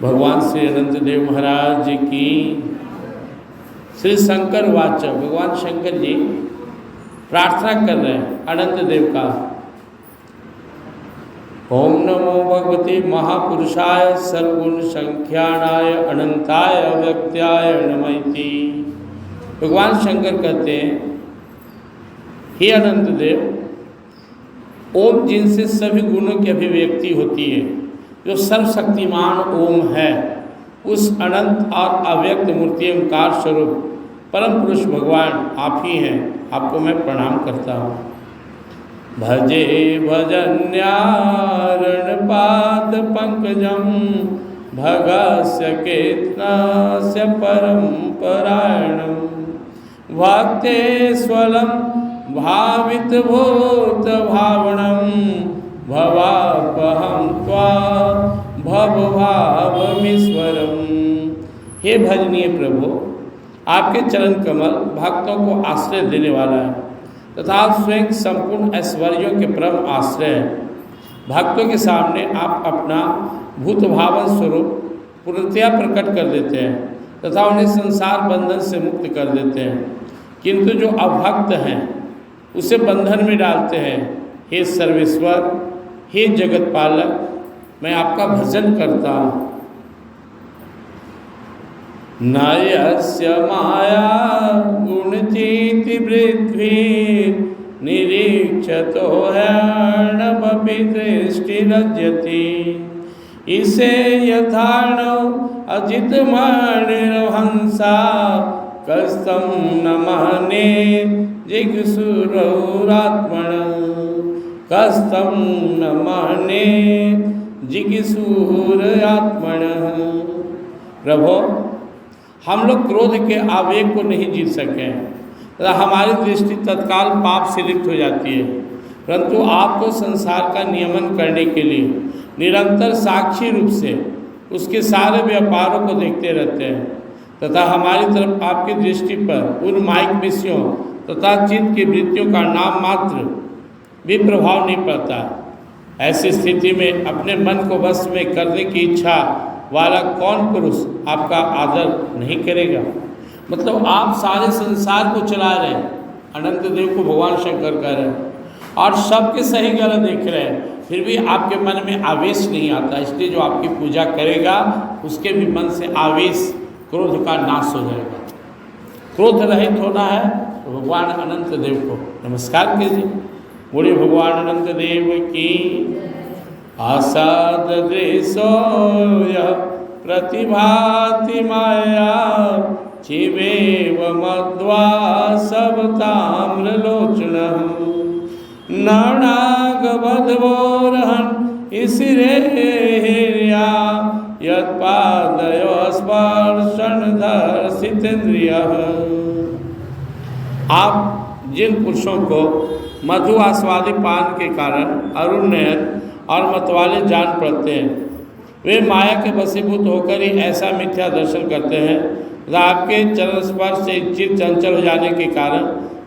भगवान श्री अनंत देव महाराज की। श्री शंकर वाचक भगवान शंकर जी प्रार्थना कर रहे हैं अनंत देव का। ओम नमो भगवते महापुरुषाय सर्वगुण संख्यानाय अनंताय अव्यक्त्याय नमैति। भगवान शंकर कहते हैं, हे अनंत देव, ओम जिनसे सभी गुणों की अभिव्यक्ति होती है, जो सर्वशक्तिमान ओम है, उस अनंत और अव्यक्त मूर्ति ओंकार स्वरूप परम पुरुष भगवान आप ही हैं। आपको मैं प्रणाम करता हूँ। भजे भजन्यारण पाद पंकजम भगस्य केतनस्य परम परायणम भक्तेश्वरम भावित भूत भावनम भवापहं त्वा भवभावमीश्वरम। हे भजनीय प्रभु, आपके चरण कमल भक्तों को आश्रय देने वाला है तथा स्वयं संपूर्ण ऐश्वर्यों के परम आश्रय है। भक्तों के सामने आप अपना भूत भावन स्वरूप पूर्णतया प्रकट कर देते हैं तथा उन्हें संसार बंधन से मुक्त कर देते हैं, किंतु जो अभक्त हैं उसे बंधन में डालते हैं। हे सर्वेश्वर, हे जगत पालक, मैं आपका भजन करता हूँ। नयस्य माया गुणचेति पृथ्वी निरीक्षतो हर्णमपि दृष्टिरज्यति। इसे यथार्णव अजितमणिर्हंसा कस्तं न महने जिगीषुरात्मन कस्तं न महने जिगीषुरात्मन। प्रभो, हम लोग क्रोध के आवेग को नहीं जीत सके हैं तथा हमारी दृष्टि तत्काल पाप से लिप्त हो जाती है, परंतु आप तो संसार का नियमन करने के लिए निरंतर साक्षी रूप से उसके सारे व्यापारों को देखते रहते हैं तथा हमारी तरफ आपकी दृष्टि पर उन माइक विषयों तथा चित्त की वृत्तियों का नाम मात्र भी प्रभाव नहीं पड़ता। ऐसी स्थिति में अपने मन को वश में करने की इच्छा वाला कौन पुरुष आपका आदर नहीं करेगा। मतलब आप सारे संसार को चला रहे हैं, अनंत देव को भगवान शंकर कह रहे हैं, और सबके सही गलत देख रहे हैं, फिर भी आपके मन में आवेश नहीं आता। इसलिए जो आपकी पूजा करेगा उसके भी मन से आवेश, क्रोध का नाश हो जाएगा। क्रोध रहित होना है तो भगवान अनंत देव को नमस्कार कीजिए। बोलिए भगवान अनंत देव की। आसादृशो यः प्रतिभाति माया शिवेव मध्वा सवताम्रलोचनः नणागबद्धवोरहन् ईशिरेर्या यत्पादयोः स्पर्शनदर्शितेन्द्रियः। आप जिन पुरुषों को मधु आस्वादी पान के कारण अरुण नयन और मतवाले जान पड़ते हैं, वे माया के वशीभूत होकर ही ऐसा मिथ्या दर्शन करते हैं तथा आपके चरण स्पर्श से चित्त चंचल हो जाने के कारण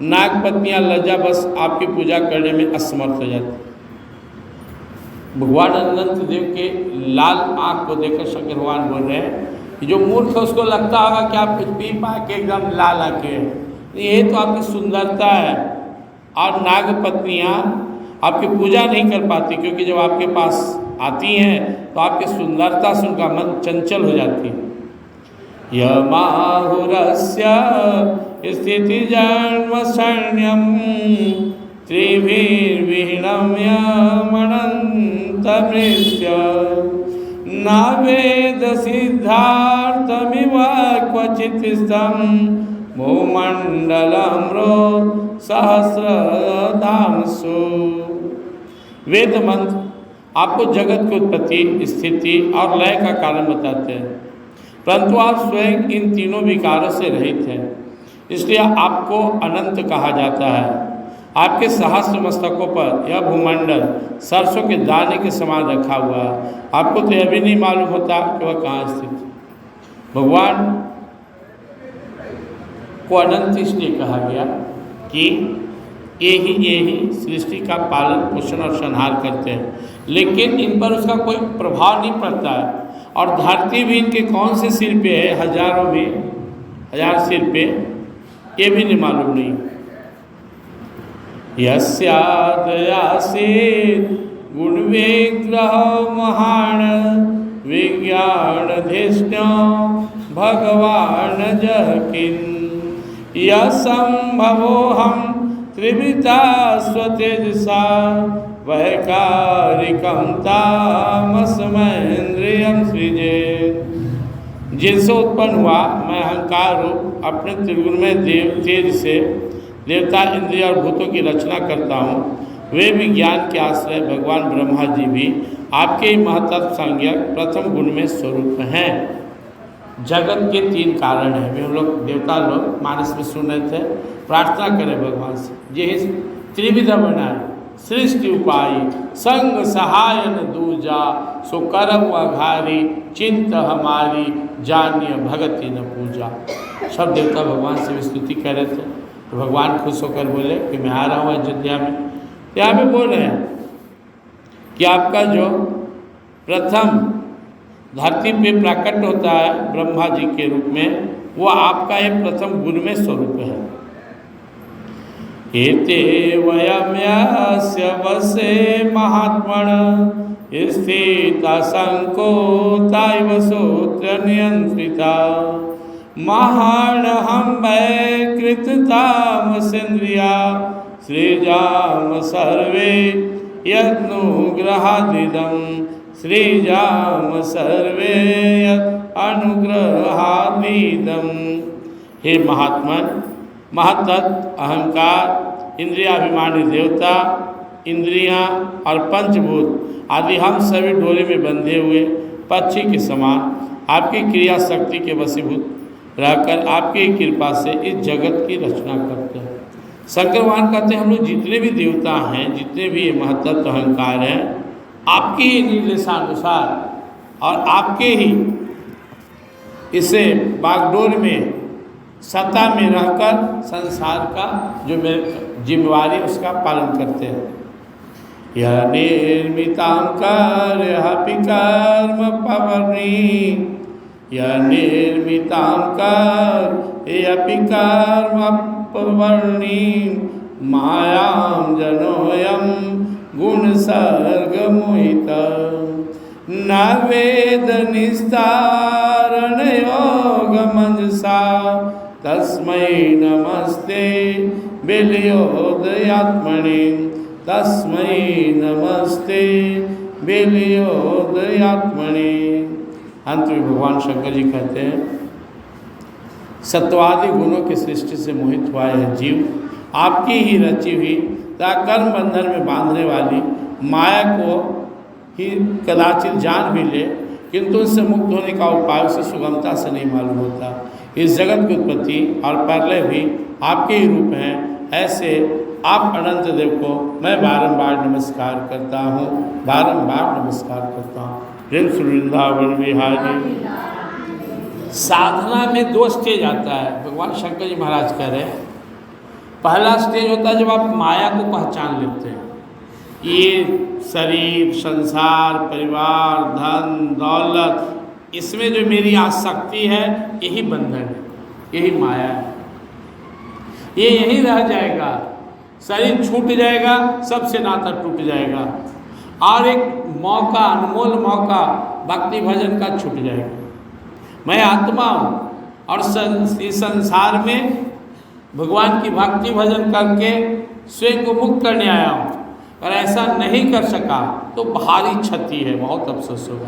नागपत्नियां लज्जा बस आपकी पूजा करने में असमर्थ हो जाती। भगवान अनंत देव के लाल आँख को देखकर शंकर भगवान बोल रहे हैं कि जो मूर्ख है उसको लगता होगा कि आप कुछ पी पा के एकदम लाल आँखें हैं, ये तो आपकी सुंदरता है। और नागपत्नियाँ आपकी पूजा नहीं कर पाती, क्योंकि जब आपके पास आती हैं तो आपकी सुंदरता से उनका मन चंचल हो जाती है। यमाहुरस्य स्थिति जन्म शरण्यम त्रिभिर्विहीनं यमनन्तमृत्य न वेद सिद्धार्थमिव क्वचित् स्थं भूमंडलम्रो सहस्रधामसु। वेद मंत्र आपको जगत की उत्पत्ति, स्थिति और लय का कारण बताते हैं, परंतु आप स्वयं इन तीनों विकारों से रहित हैं, इसलिए आपको अनंत कहा जाता है। आपके सहस्र मस्तकों पर यह भूमंडल सरसों के दाने के समान रखा हुआ है। आपको तो यह भी नहीं मालूम होता कि वह कहाँ स्थित। भगवान को अनंत इसलिए कहा गया कि ये ही सृष्टि का पालन पोषण और संहार करते हैं, लेकिन इन पर उसका कोई प्रभाव नहीं पड़ता है। और धरती भी इनके कौन से सिर पे है, हजारों में, हजार सिर पे, ये भी नहीं मालूम नहीं। यस्यादयासीत् गुण विग्रह महान विज्ञानधिष्ठ्यो भगवान जकिन यसंभवोऽहं त्रिविधा स्वतेजसा वैकारिकं तामसमैन्द्रियं सृजे। जिनसे उत्पन्न हुआ मैं अहंकार रूप अपने त्रिगुणमय देव तेज से देवता, इंद्रिय और भूतों की रचना करता हूँ। वे भी ज्ञान के आश्रय भगवान ब्रह्मा जी भी आपके ही महतत्व संज्ञक प्रथम गुण में स्वरूप हैं। जगत के 3 कारण हैं। वे हम लोग देवता लोग मानस में सुन रहे थे, प्रार्थना करें भगवान से, ये त्रिविधा बनाए सृष्टि उपाय संग सहायन दूजा सो करम अघारी चिंत हमारी जान्य भगति न पूजा। सब देवता भगवान से स्तुति कर रहे थे, तो भगवान खुश होकर बोले कि मैं आ रहा हूँ अयोध्या में। यहाँ पे बोल रहे हैं कि आपका जो प्रथम धरती पे प्रकट होता है ब्रह्मा जी के रूप में, वो आपका ये प्रथम गुण में स्वरूप है। एते वयम्यस्य वसे महात्मन स्थिता संकोताइव सूत्र नियंत्रिता महानहं वैकृततामसेन्द्रिया सृजाम सर्वे यदनुग्रहादिदं सृजाम सर्वे अनुग्रहादिदं। हे महात्मन, महत्तत्व, अहंकार, इंद्रियाभिमानी देवता, इंद्रियां और पंचभूत आदि हम सभी डोरे में बंधे हुए पक्षी के समान आपकी क्रिया शक्ति के वशीभूत रहकर आपकी कृपा से इस जगत की रचना करते हैं। शंकर भगवान कहते हैं हम लोग जितने भी देवता हैं, जितने भी महत्तत्व अहंकार हैं, आपके ही निर्देशानुसार और आपके ही इसे बागडोर में सत्ता में रहकर संसार का जो जिम्मेवारी उसका पालन करते हैं। यह निर्मितां कर्मपि कर्म पवर्णी यह निर्मितां कर्मपि कर्म पवर्णी मायां जनोऽयं गुणसर्गमोहित न वेद निस्तारणयोगमंजसा तस्मै नमस्ते बिल्योदयात्मने तस्मै नमस्ते बिल्योदयात्मने। अंत में भगवान शंकर जी कहते हैं सत्वादि गुणों की सृष्टि से मोहित हुआ है जीव आपकी ही रची हुई कर्म बंधन में बांधने वाली माया को ही कदाचित जान भी ले, किंतु उससे मुक्त होने का उपाय उसे सुगमता से नहीं मालूम होता। इस जगत की उत्पत्ति और प्रलय भी आपके ही रूप हैं। ऐसे आप अनंत देव को मैं बारंबार नमस्कार करता हूँ, बारंबार नमस्कार करता हूँ। प्रेम श्री वृंदावन विहारी। साधना में 2 स्टेज आता है, भगवान शंकर जी महाराज कह रहे हैं। पहला स्टेज होता है जब आप माया को पहचान लेते हैं, ये शरीर, संसार, परिवार, धन दौलत, इसमें जो मेरी आसक्ति है यही बंधन है, यही माया है, ये यही रह जाएगा। शरीर छूट जाएगा, सबसे नाता टूट जाएगा, और एक मौका, अनमोल मौका भक्ति भजन का छूट जाएगा। मैं आत्मा हूँ और इस संसार में भगवान की भक्ति भजन करके स्वयं को मुक्त करने आया हूँ, और ऐसा नहीं कर सका तो भारी क्षति है, बहुत अफसोस होगा।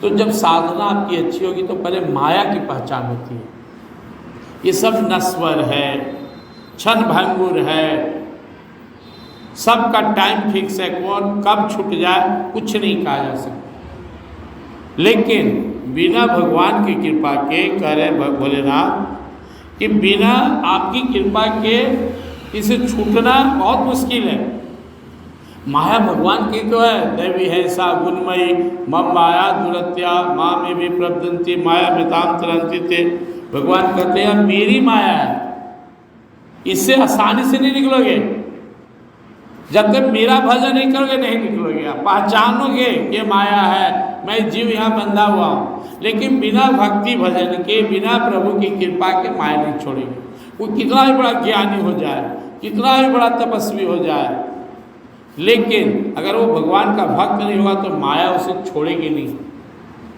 तो जब साधना आपकी अच्छी होगी तो पहले माया की पहचान होती है। ये सब नश्वर है, क्षण भंगुर है, सबका टाइम फिक्स है, कौन कब छूट जाए कुछ नहीं कहा जा सकता। लेकिन बिना भगवान की कृपा के कह रहे भोलेनाथ कि बिना आपकी कृपा के इसे छूटना बहुत मुश्किल है। माया भगवान की तो है, दैवी है सा गुणमयी मम माया दुरत्या माँ में भी प्रबदंती माया में ताम तरंती थे। भगवान कहते हैं मेरी माया है, इससे आसानी से नहीं निकलोगे। जब तक मेरा भजन नहीं करोगे नहीं निकलोगे। आप पहचानोगे ये माया है, मैं जीव यहाँ बंधा हुआ हूँ, लेकिन बिना भक्ति भजन के, बिना प्रभु की कृपा के माया नहीं छोड़ेंगे। वो कितना भी बड़ा ज्ञानी हो जाए, कितना भी बड़ा तपस्वी हो जाए, लेकिन अगर वो भगवान का भक्त नहीं होगा तो माया उसे छोड़ेगी नहीं।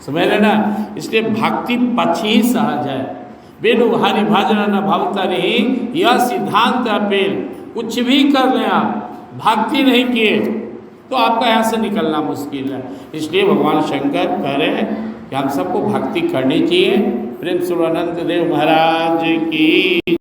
समझ रहे ना? इसलिए भक्ति पक्ष ही सहज है। बिनु हरि भजन न भवतरि, यह सिद्धांत अपेल। कुछ भी कर लें आप, भक्ति नहीं किए तो आपका यहाँ से निकलना मुश्किल है। इसलिए भगवान शंकर कह रहे हैं कि हम सबको भक्ति करनी चाहिए। प्रेम सुरानंद देव महाराज की